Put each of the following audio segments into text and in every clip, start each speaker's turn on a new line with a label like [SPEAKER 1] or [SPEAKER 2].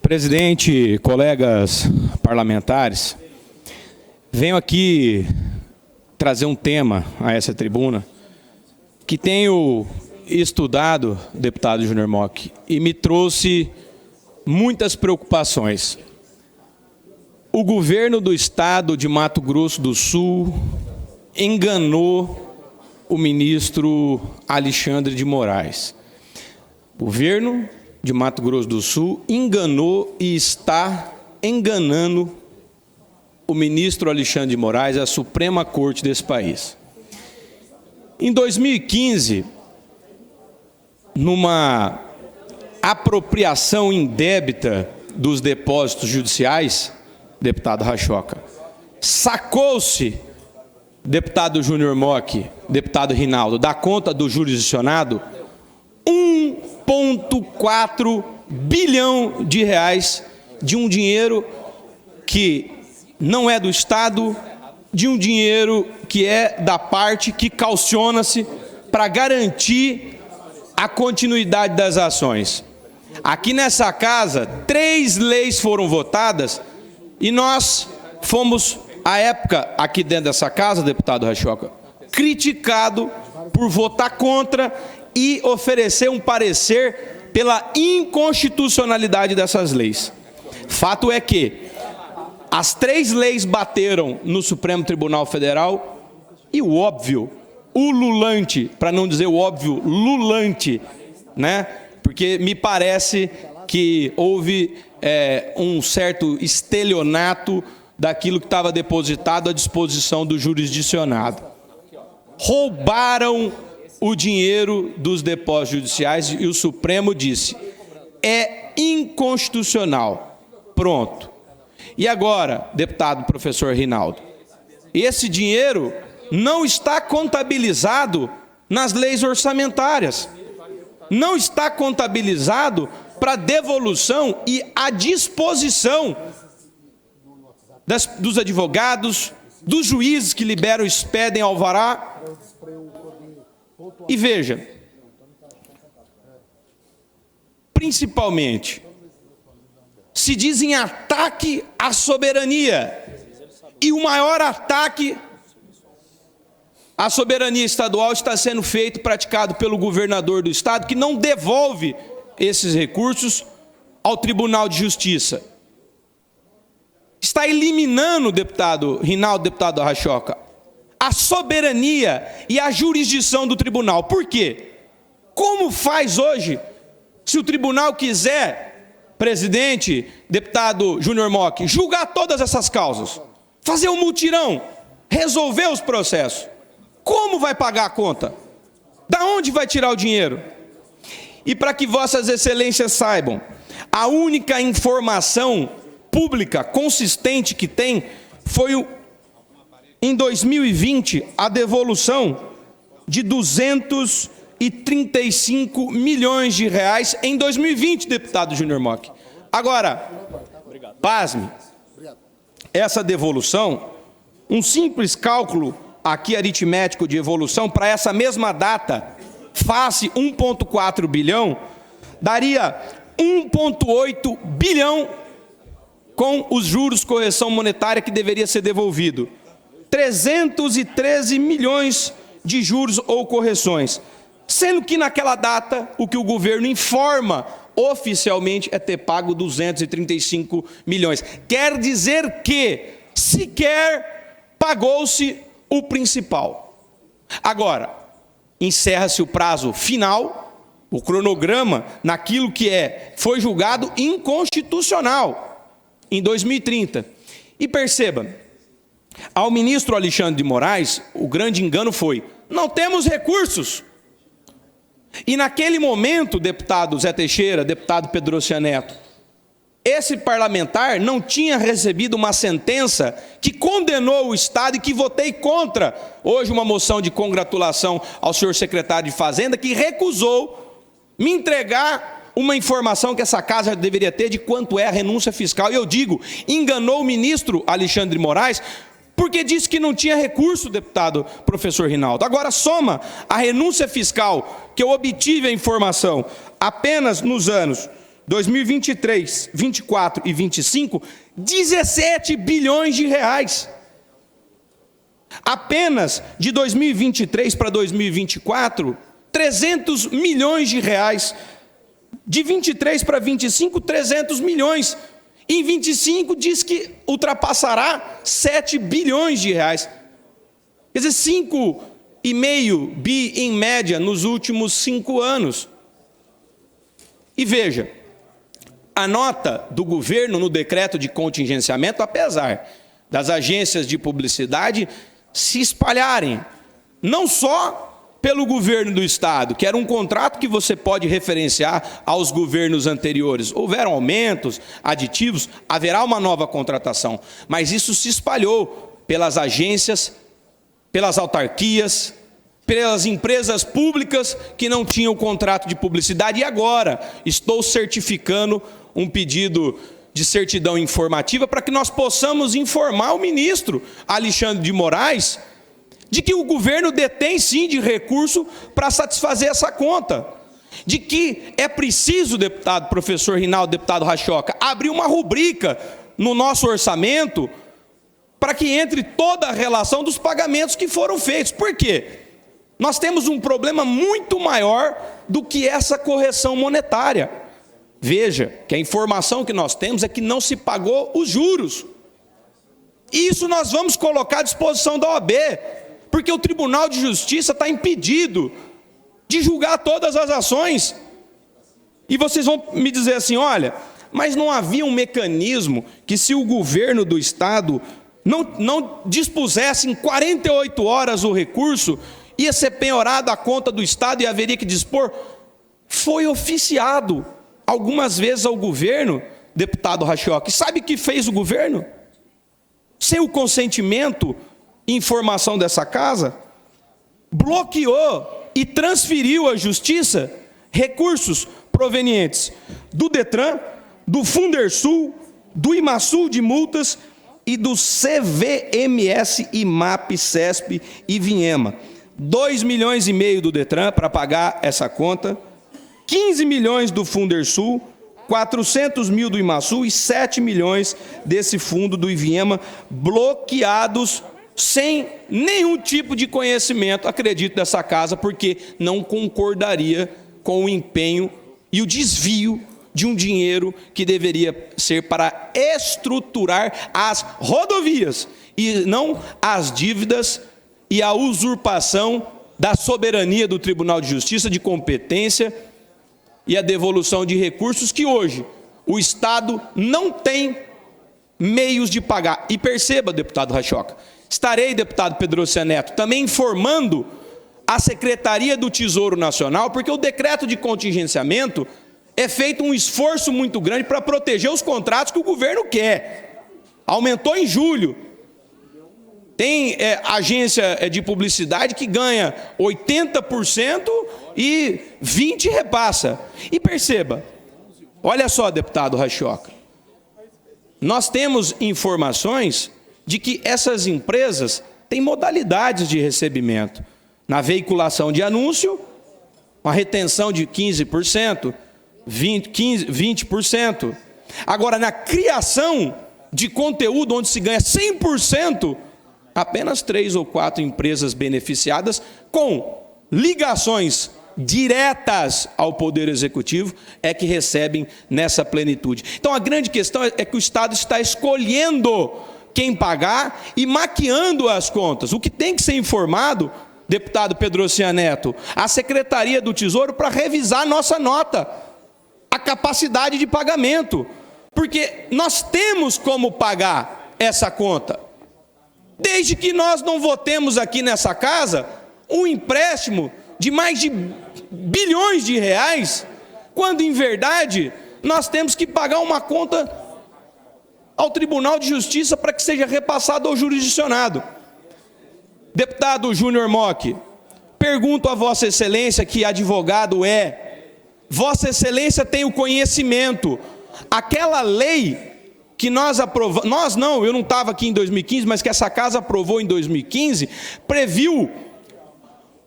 [SPEAKER 1] Presidente, colegas parlamentares, venho aqui trazer um tema a essa tribuna que tenho estudado, deputado Júnior Mock, e me trouxe muitas preocupações. O governo do estado de Mato Grosso do Sul enganou o ministro Alexandre de Moraes. O governo de Mato Grosso do Sul enganou e está enganando o ministro Alexandre de Moraes, a Suprema Corte desse país. Em 2015, numa apropriação indébita dos depósitos judiciais, deputado Rachoca, sacou-se, deputado Júnior Mock, deputado Rinaldo, da conta do jurisdicionado, 1,4 bilhão de reais de um dinheiro que não é do Estado, de um dinheiro que é da parte que calciona-se para garantir a continuidade das ações. Aqui nessa casa, 3 leis foram votadas e nós fomos, à época, aqui dentro dessa casa, deputado Rachoca, criticado por votar contra e oferecer um parecer pela inconstitucionalidade dessas leis. Fato é que as 3 leis bateram no Supremo Tribunal Federal e o óbvio, ululante, para não dizer o óbvio, lulante, né? Porque me parece que houve um certo estelionato daquilo que estava depositado à disposição do jurisdicionado. Roubaram o dinheiro dos depósitos judiciais e o Supremo disse, é inconstitucional. Pronto. E agora, deputado professor Rinaldo, esse dinheiro não está contabilizado nas leis orçamentárias. Não está contabilizado para devolução e à disposição dos advogados, dos juízes que liberam, expedem alvará. E veja, principalmente, se diz em ataque à soberania, e o maior ataque à soberania estadual está sendo feito, praticado pelo governador do estado, que não devolve esses recursos ao Tribunal de Justiça. Está eliminando, deputado Rinaldo, deputado Rachoca, a soberania e a jurisdição do tribunal. Por quê? Como faz hoje, se o tribunal quiser, presidente, deputado Júnior Mock, julgar todas essas causas, fazer um mutirão, resolver os processos? Como vai pagar a conta? Da onde vai tirar o dinheiro? E para que vossas excelências saibam, a única informação pública consistente que tem foi em 2020 a devolução de 235 milhões de reais em 2020, deputado Júnior Mock. Agora, pasme, essa devolução, um simples cálculo aqui aritmético de evolução para essa mesma data, face 1,4 bilhão, daria 1,8 bilhão com os juros, correção monetária que deveria ser devolvido. 313 milhões de juros ou correções, sendo que naquela data o que o governo informa oficialmente é ter pago 235 milhões. Quer dizer que sequer pagou-se o principal. Agora, encerra-se o prazo final, o cronograma, naquilo que foi julgado inconstitucional em 2030. E perceba, ao ministro Alexandre de Moraes, o grande engano foi, não temos recursos. E naquele momento, deputado Zé Teixeira, deputado Pedrocian Neto, esse parlamentar não tinha recebido uma sentença que condenou o Estado e que votei contra, hoje uma moção de congratulação ao senhor secretário de Fazenda, que recusou me entregar uma informação que essa casa deveria ter de quanto é a renúncia fiscal. E eu digo, enganou o ministro Alexandre de Moraes, porque disse que não tinha recurso, deputado professor Rinaldo. Agora soma a renúncia fiscal que eu obtive a informação apenas nos anos 2023, 24 e 25, 17 bilhões de reais. Apenas de 2023 para 2024, 300 milhões de reais. De 23 para 25, 300 milhões. Em 25 diz que ultrapassará 7 bilhões de reais. Quer dizer, 5,5 bi em média nos últimos 5 anos. E veja, a nota do governo no decreto de contingenciamento, apesar das agências de publicidade se espalharem, não só pelo governo do Estado, que era um contrato que você pode referenciar aos governos anteriores. Houveram aumentos, aditivos, haverá uma nova contratação. Mas isso se espalhou pelas agências, pelas autarquias, pelas empresas públicas que não tinham contrato de publicidade. E agora estou certificando um pedido de certidão informativa para que nós possamos informar o ministro Alexandre de Moraes de que o governo detém sim de recurso para satisfazer essa conta, de que é preciso, deputado professor Rinaldo, deputado Rachoca, abrir uma rubrica no nosso orçamento para que entre toda a relação dos pagamentos que foram feitos. Por quê? Nós temos um problema muito maior do que essa correção monetária. Veja que a informação que nós temos é que não se pagou os juros. Isso nós vamos colocar à disposição da OAB, porque o Tribunal de Justiça está impedido de julgar todas as ações. E vocês vão me dizer assim, olha, mas não havia um mecanismo que, se o governo do Estado não dispusesse em 48 horas o recurso, ia ser penhorado à conta do Estado e haveria que dispor? Foi oficiado algumas vezes ao governo, deputado Rachoca. E sabe o que fez o governo? Sem o consentimento e informação dessa casa, bloqueou e transferiu à Justiça recursos provenientes do DETRAN, do Fundersul, do Imasul de multas e do CVMS, IMAP, CESP e Vinhema. 2,5 milhões do DETRAN para pagar essa conta, 15 milhões do Fundersul, 400 mil do Imasul e 7 milhões desse fundo do Vinhema, bloqueados sem nenhum tipo de conhecimento, acredito, dessa casa, porque não concordaria com o empenho e o desvio de um dinheiro que deveria ser para estruturar as rodovias e não as dívidas e a usurpação da soberania do Tribunal de Justiça, de competência e a devolução de recursos que hoje o Estado não tem meios de pagar. E perceba, deputado Rachoca, estarei, deputado Pedrocia Neto, também informando a Secretaria do Tesouro Nacional, porque o decreto de contingenciamento é feito um esforço muito grande para proteger os contratos que o governo quer. Aumentou em julho. Tem agência de publicidade que ganha 80% e 20% repassa. E perceba, olha só, deputado Rachoca, nós temos informações de que essas empresas têm modalidades de recebimento. Na veiculação de anúncio, uma retenção de 15%, 20%. Agora, na criação de conteúdo, onde se ganha 100%, apenas 3 ou 4 empresas beneficiadas com ligações diretas ao Poder Executivo é que recebem nessa plenitude. Então, a grande questão é que o Estado está escolhendo quem pagar e maquiando as contas. O que tem que ser informado, deputado Pedrocia Neto, a Secretaria do Tesouro para revisar a nossa nota, a capacidade de pagamento, porque nós temos como pagar essa conta. Desde que nós não votemos aqui nessa casa um empréstimo de mais de bilhões de reais, quando em verdade nós temos que pagar uma conta ao Tribunal de Justiça para que seja repassado ao jurisdicionado. Deputado Júnior Mock, pergunto a Vossa Excelência, que advogado é, Vossa Excelência tem o conhecimento, aquela lei que nós aprovamos, eu não estava aqui em 2015, mas que essa casa aprovou em 2015, previu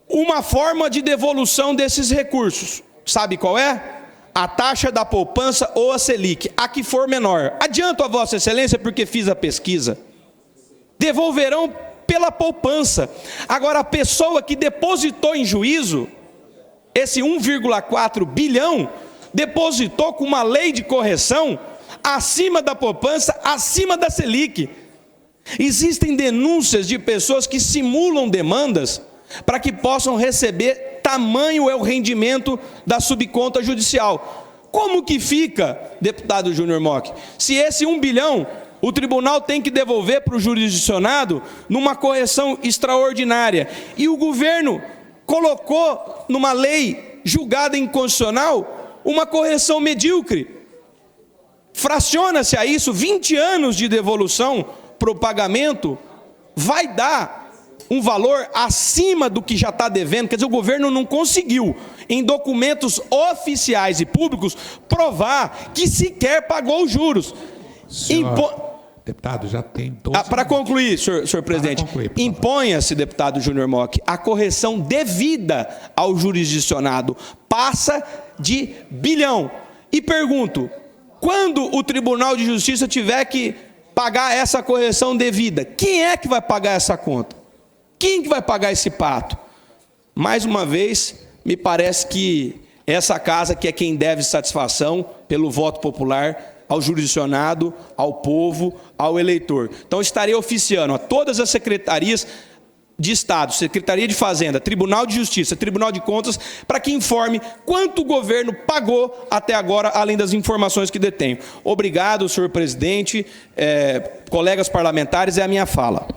[SPEAKER 1] uma forma de devolução desses recursos. Sabe qual é? a taxa da poupança ou a Selic, a que for menor. Adianto a Vossa Excelência porque fiz a pesquisa. Devolverão pela poupança. Agora, a pessoa que depositou em juízo, esse 1,4 bilhão, depositou com uma lei de correção acima da poupança, acima da Selic. Existem denúncias de pessoas que simulam demandas para que possam receber, tamanho é o rendimento da subconta judicial. Como que fica, deputado Júnior Mock, se esse 1 bilhão o tribunal tem que devolver para o jurisdicionado numa correção extraordinária e o governo colocou numa lei julgada inconstitucional uma correção medíocre? Fraciona-se a isso 20 anos de devolução para o pagamento, vai dar um valor acima do que já está devendo. Quer dizer, o governo não conseguiu, em documentos oficiais e públicos, provar que sequer pagou os juros.
[SPEAKER 2] Deputado, já tem 12
[SPEAKER 1] Para concluir, senhor presidente, imponha-se, deputado Júnior Mock, a correção devida ao jurisdicionado. Passa de bilhão. E pergunto, quando o Tribunal de Justiça tiver que pagar essa correção devida, quem é que vai pagar essa conta? Quem que vai pagar esse pato? Mais uma vez, me parece que essa casa que é quem deve satisfação pelo voto popular ao jurisdicionado, ao povo, ao eleitor. Então, estarei oficiando a todas as secretarias de Estado, Secretaria de Fazenda, Tribunal de Justiça, Tribunal de Contas, para que informe quanto o governo pagou até agora, além das informações que detenho. Obrigado, senhor presidente, colegas parlamentares, é a minha fala.